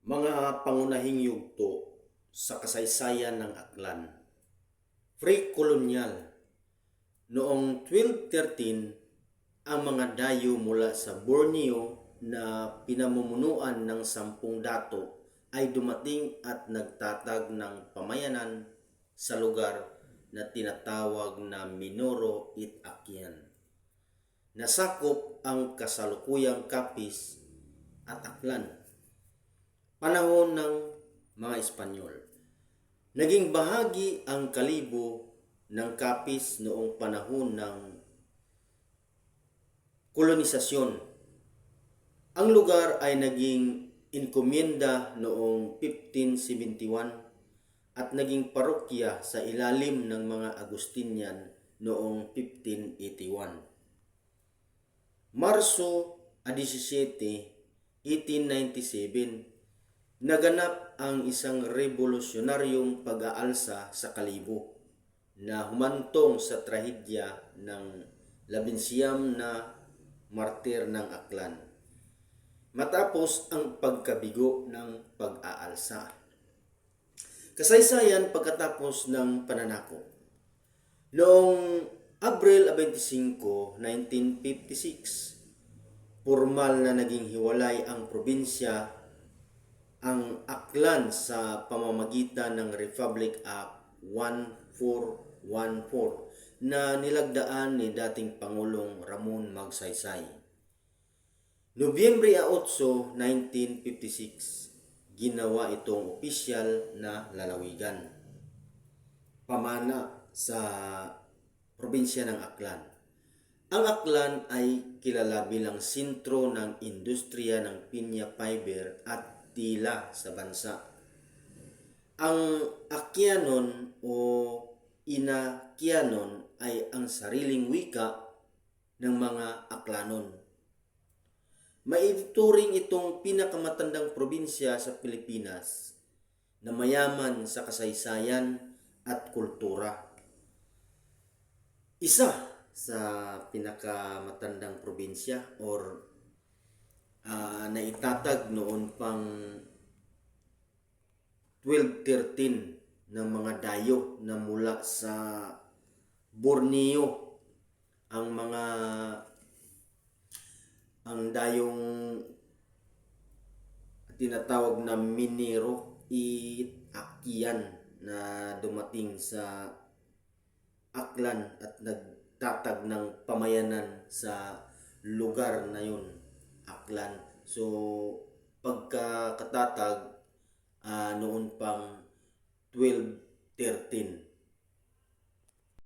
Mga pangunahing yugto sa kasaysayan ng Aklan. Pre-colonial. Noong 1213, ang mga dayo mula sa Borneo na pinamumunuan ng 10 dato ay dumating at nagtatag ng pamayanan sa lugar na tinatawag na Minoro it Akyan. Nasakop ang kasalukuyang Capiz at Aklan. Panahon ng mga Espanyol. Naging bahagi ang Kalibo ng Capiz noong panahon ng kolonisasyon. Ang lugar ay naging inkomyenda noong 1571 at naging parokya sa ilalim ng mga Agustinian noong 1581. Marso 17, 1897, naganap ang isang revolusyonaryong pag-aalsa sa Kalibo na humantong sa trahedya ng 19 na martir ng Aklan matapos ang pagkabigo ng pag-aalsa. Kasaysayan pagkatapos ng pananakop. Noong Abril 25, 1956, formal na naging hiwalay ang probinsya ang Aklan sa pamamagitan ng Republic Act 1414 na nilagdaan ni dating Pangulong Ramon Magsaysay. Nobyembre 8, 1956, ginawa itong opisyal na lalawigan. Pamana sa probinsya ng Aklan. Ang Aklan ay kilala bilang sentro ng industriya ng pinya fiber at tila sa bansa. Ang Akyanon o Inakyanon ay ang sariling wika ng mga Aklanon. Maituring itong pinakamatandang probinsya sa Pilipinas na mayaman sa kasaysayan at kultura. Isa sa pinakamatandang probinsya or naitatag noon pang 1213 ng mga dayo na mula sa Borneo. Ang dayong tinatawag na Minero it Akyan na dumating sa Aklan at nagtatag ng pamayanan sa lugar na yun, Aklan. So pagkakatatag noon pang